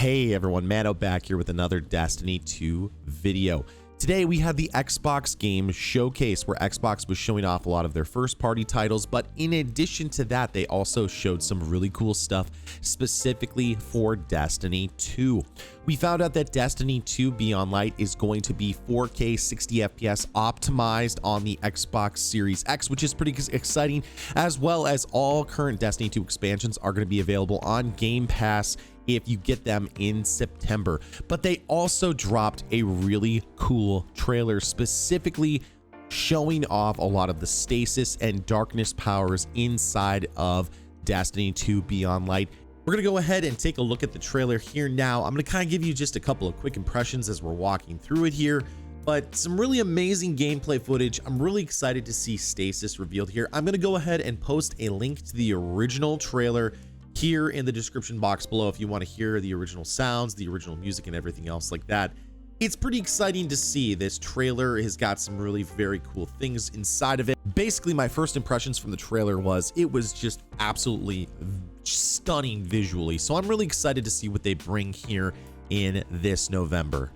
Hey everyone, Mano back here with another Destiny 2 video. Today we had the Xbox game showcase where Xbox was showing off a lot of their first party titles, but in addition to that, they also showed some really cool stuff specifically for Destiny 2. We found out that Destiny 2 Beyond Light is going to be 4K 60 FPS optimized on the Xbox Series X, which is pretty exciting, as well as all current Destiny 2 expansions are going to be available on Game Pass if you get them in September. But they also dropped a really cool trailer specifically showing off a lot of the stasis and darkness powers inside of Destiny 2 Beyond Light. We're gonna go ahead and take a look at the trailer here now. I'm gonna kind of give you just a couple of quick impressions as we're walking through it here, but some really amazing gameplay footage. I'm really excited to see Stasis revealed here. I'm gonna go ahead and post a link to the original trailer here in the description box below if you want to hear the original sounds, the original music, and everything else like that. It's pretty exciting to see. This trailer has got some really very cool things inside of it. Basically, my first impressions from the trailer was it was just absolutely stunning visually. So I'm really excited to see what they bring here in this November.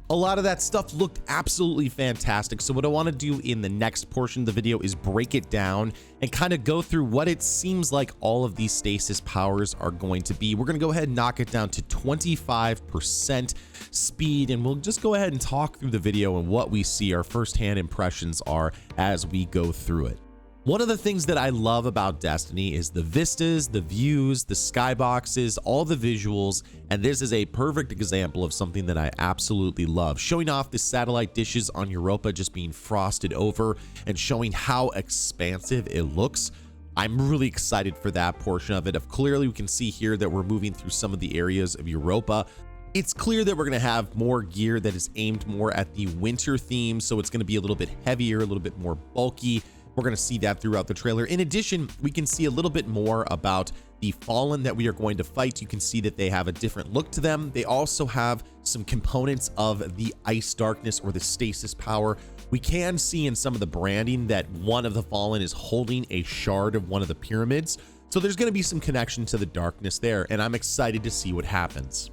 A lot of that stuff looked absolutely fantastic. So what I want to do in the next portion of the video is break it down and kind of go through what it seems like all of these stasis powers are going to be. We're going to go ahead and knock it down to 25% speed, and we'll just go ahead and talk through the video and what we see our firsthand impressions are as we go through it. One of the things that I love about Destiny is the vistas, the views, the skyboxes, all the visuals, and this is a perfect example of something that I absolutely love. Showing off the satellite dishes on Europa just being frosted over and showing how expansive it looks. I'm really excited for that portion of it. Clearly, we can see here that we're moving through some of the areas of Europa. It's clear that we're going to have more gear that is aimed more at the winter theme, so it's going to be a little bit heavier, a little bit more bulky. We're going to see that throughout the trailer. In addition, we can see a little bit more about the Fallen that we are going to fight. You can see that they have a different look to them. They also have some components of the ice darkness or the stasis power. We can see in some of the branding that one of the Fallen is holding a shard of one of the pyramids. So there's going to be some connection to the darkness there, and I'm excited to see what happens.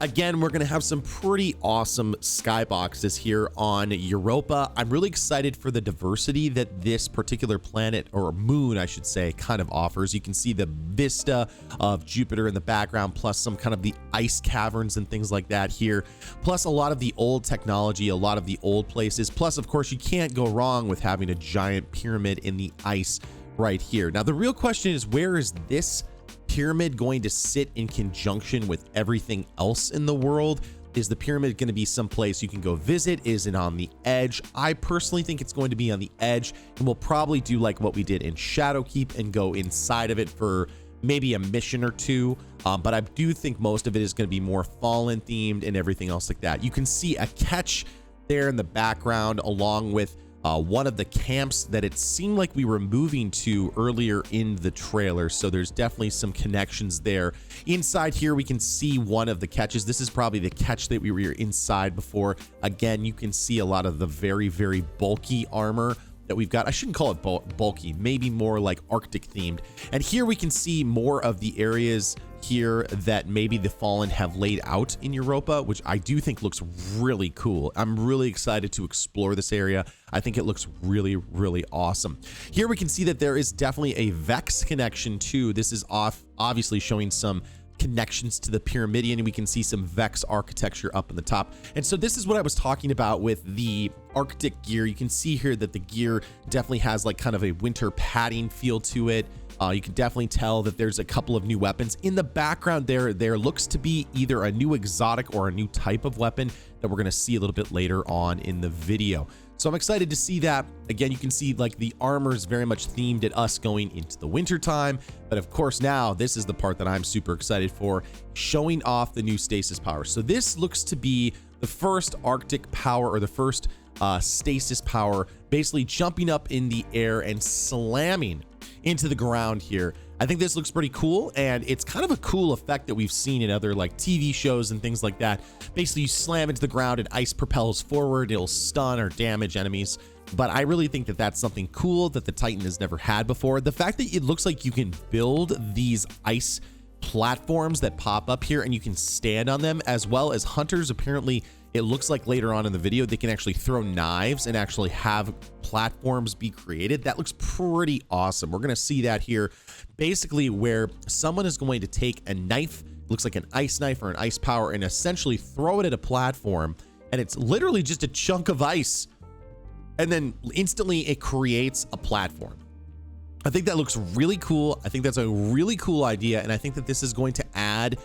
Again, we're going to have some pretty awesome skyboxes here on Europa. I'm really excited for the diversity that this particular planet, or moon, I should say, kind of offers. You can see the vista of Jupiter in the background, plus some kind of the ice caverns and things like that here, plus a lot of the old technology, a lot of the old places. Plus, of course, you can't go wrong with having a giant pyramid in the ice right here. Now, the real question is, where is this pyramid going to sit in conjunction with everything else in the world? Is the pyramid going to be someplace you can go visit? Is it on the edge? I personally think it's going to be on the edge, and we'll probably do like what we did in Shadowkeep and go inside of it for maybe a mission or two. But I do think most of it is going to be more Fallen themed and everything else like that. You can see a catch there in the background along with one of the camps that it seemed like we were moving to earlier in the trailer. So there's definitely some connections there. Inside here, we can see one of the catches. This is probably the catch that we were inside before. Again, you can see a lot of the very, very bulky armor that we've got. I shouldn't call it bulky, maybe more like Arctic themed. And here we can see more of the areas here that maybe the Fallen have laid out in Europa, which I do think looks really cool. I'm really excited to explore this area. I think it looks really, really awesome. Here we can see that there is definitely a Vex connection too. This is obviously showing some connections to the Pyramidion. We can see some Vex architecture up in the top. And so this is what I was talking about with the Arctic gear. You can see here that the gear definitely has like kind of a winter padding feel to it. You can definitely tell that there's a couple of new weapons in the background. There looks to be either a new exotic or a new type of weapon that we're going to see a little bit later on in the video. So I'm excited to see that. Again, you can see like the armor is very much themed at us going into the winter time. But of course, now this is the part that I'm super excited for, showing off the new stasis power. So this looks to be the first Arctic power, or the first stasis power, basically jumping up in the air and slamming into the ground here. I think this looks pretty cool, and it's kind of a cool effect that we've seen in other like TV shows and things like that. Basically, you slam into the ground and ice propels forward. It'll stun or damage enemies. But I really think that that's something cool that the Titan has never had before. The fact that it looks like you can build these ice platforms that pop up here and you can stand on them, as well as hunters. Apparently it looks like later on in the video they can actually throw knives and actually have platforms be created. That looks pretty awesome. We're going to see that here, basically where someone is going to take a knife, looks like an ice knife or an ice power, and essentially throw it at a platform, and it's literally just a chunk of ice, and then instantly it creates a platform. I think that looks really cool. I think that's a really cool idea, and I think that this is going to add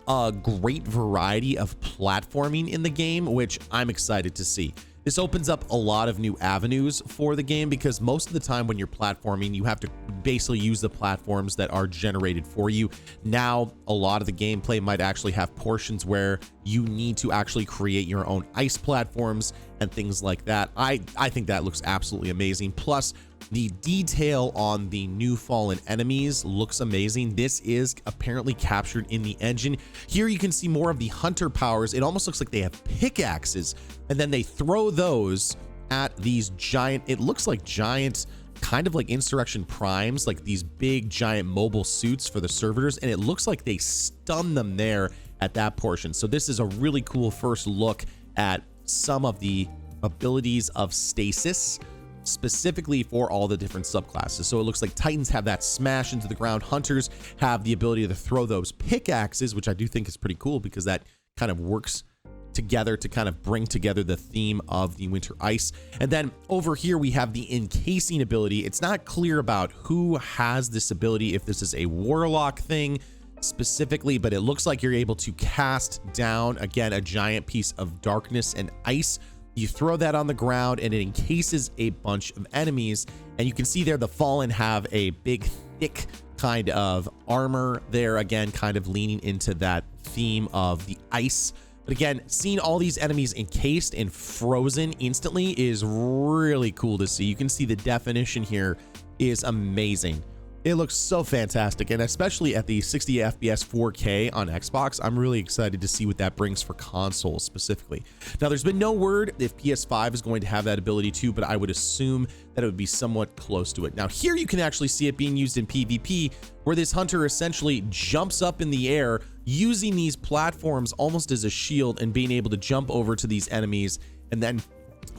a great variety of platforming in the game, which I'm excited to see. This opens up a lot of new avenues for the game, because most of the time when you're platforming, you have to basically use the platforms that are generated for you. Now, a lot of the gameplay might actually have portions where you need to actually create your own ice platforms and things like that. I think that looks absolutely amazing. Plus, the detail on the new fallen enemies looks amazing. This is apparently captured in the engine. Here you can see more of the hunter powers. It almost looks like they have pickaxes, and then they throw those at these giant, it looks like giant, kind of like Insurrection Primes, like these big giant mobile suits for the servitors, and it looks like they stun them there at that portion. So this is a really cool first look at some of the abilities of Stasis, specifically for all the different subclasses. So it looks like Titans have that smash into the ground. Hunters have the ability to throw those pickaxes, which I do think is pretty cool, because that kind of works together to kind of bring together the theme of the winter ice. And then over here we have the encasing ability. It's not clear about who has this ability, if this is a warlock thing specifically, but it looks like you're able to cast down, again, a giant piece of darkness and ice. You throw that on the ground and it encases a bunch of enemies, and you can see there the fallen have a big thick kind of armor there, again kind of leaning into that theme of the ice. But again, seeing all these enemies encased and frozen instantly is really cool to see. You can see the definition here is amazing. It looks so fantastic, and especially at the 60 FPS 4K on Xbox, I'm really excited to see what that brings for consoles specifically. Now, there's been no word if PS5 is going to have that ability too, but I would assume that it would be somewhat close to it. Now, here you can actually see it being used in PvP, where this hunter essentially jumps up in the air using these platforms almost as a shield and being able to jump over to these enemies and then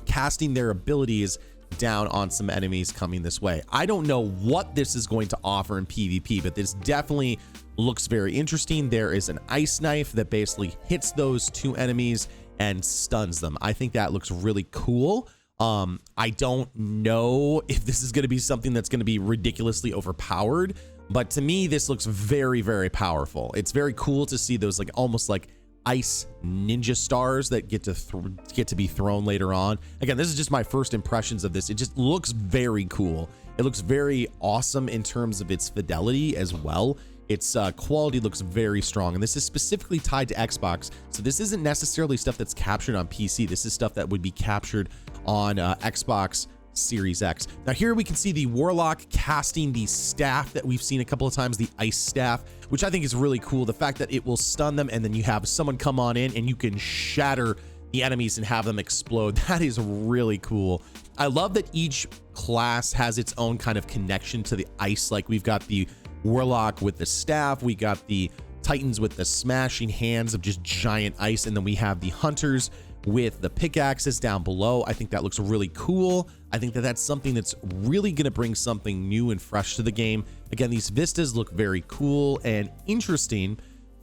casting their abilities down on some enemies coming this way. I don't know what this is going to offer in PvP, but this definitely looks very interesting. There is an ice knife that basically hits those two enemies and stuns them. I think that looks really cool. I don't know if this is going to be something that's going to be ridiculously overpowered, but to me, this looks very, very powerful. It's very cool to see those like almost like ice ninja stars that get to be thrown later on. Again, this is just my first impressions of this. It just looks very cool. It looks very awesome in terms of its fidelity as well. Its quality looks very strong, and this is specifically tied to Xbox, so this isn't necessarily stuff that's captured on PC. This is stuff that would be captured on Xbox Series X. Now here we can see the warlock casting the staff that we've seen a couple of times, the ice staff, which I think is really cool. The fact that it will stun them and then you have someone come on in and you can shatter the enemies and have them explode. That is really cool. I love that each class has its own kind of connection to the ice. Like we've got the warlock with the staff, we got the Titans with the smashing hands of just giant ice, and then we have the hunters with the pickaxes down below. I think that looks really cool. I think that that's something that's really going to bring something new and fresh to the game. Again, these vistas look very cool and interesting.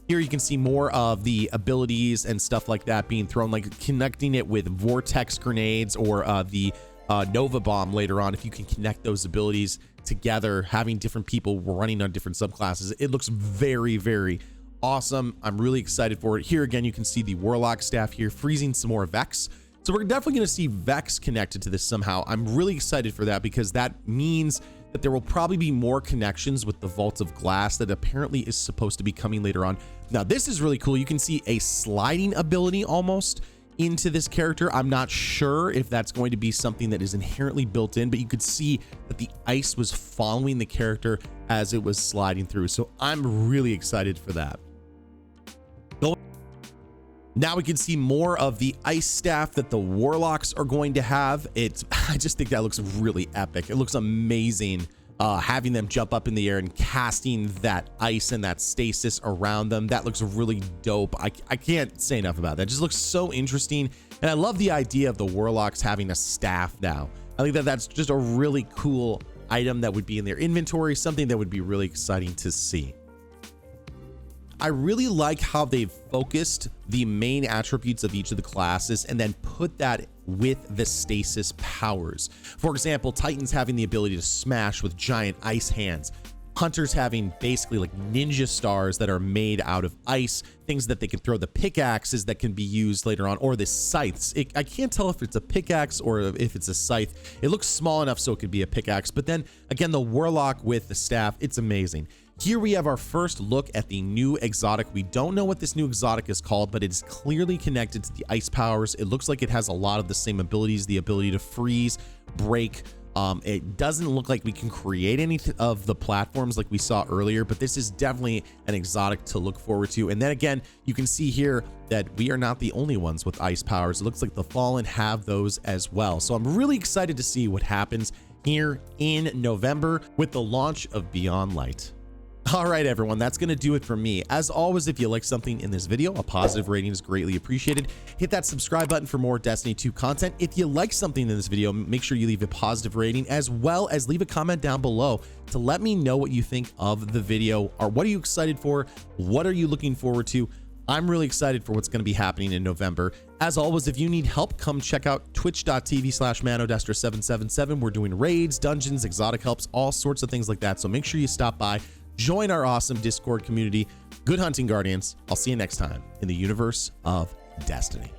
Here you can see more of the abilities and stuff like that being thrown, like connecting it with vortex grenades or the Nova bomb later on. If you can connect those abilities together, having different people running on different subclasses, it looks very, very awesome. I'm really excited for it. Here again, you can see the warlock staff here freezing some more Vex. So we're definitely going to see Vex connected to this somehow. I'm really excited for that, because that means that there will probably be more connections with the Vault of Glass that apparently is supposed to be coming later on. Now, this is really cool. You can see a sliding ability almost into this character. I'm not sure if that's going to be something that is inherently built in, but you could see that the ice was following the character as it was sliding through. So I'm really excited for that. Now we can see more of the ice staff that the warlocks are going to have. I just think that looks really epic. It looks amazing having them jump up in the air and casting that ice and that stasis around them. That looks really dope. I can't say enough about that. It just looks so interesting. And I love the idea of the warlocks having a staff now. I think that that's just a really cool item that would be in their inventory, something that would be really exciting to see. I really like how they've focused the main attributes of each of the classes and then put that with the stasis powers. For example, Titans having the ability to smash with giant ice hands. Hunters having basically like ninja stars that are made out of ice, things that they can throw, the pickaxes that can be used later on, or the scythes. I can't tell if it's a pickaxe or if it's a scythe. It looks small enough so it could be a pickaxe, but then again, the warlock with the staff, it's amazing. Here we have our first look at the new exotic. We don't know what this new exotic is called, but it is clearly connected to the ice powers. It looks like it has a lot of the same abilities, the ability to freeze, break. It doesn't look like we can create any of the platforms like we saw earlier, but this is definitely an exotic to look forward to. And then again, you can see here that we are not the only ones with ice powers. It looks like the Fallen have those as well. So I'm really excited to see what happens here in November with the launch of Beyond Light. All right, everyone, that's going to do it for me. As always, if you like something in this video, a positive rating is greatly appreciated. Hit that subscribe button for more Destiny 2 content. If you like something in this video, make sure you leave a positive rating, as well as leave a comment down below to let me know what you think of the video, or what are you excited for? What are you looking forward to? I'm really excited for what's going to be happening in November. As always, if you need help, come check out twitch.tv/manodestra777. We're doing raids, dungeons, exotic helps, all sorts of things like that. So make sure you stop by. Join our awesome Discord community. Good hunting, Guardians. I'll see you next time in the universe of Destiny.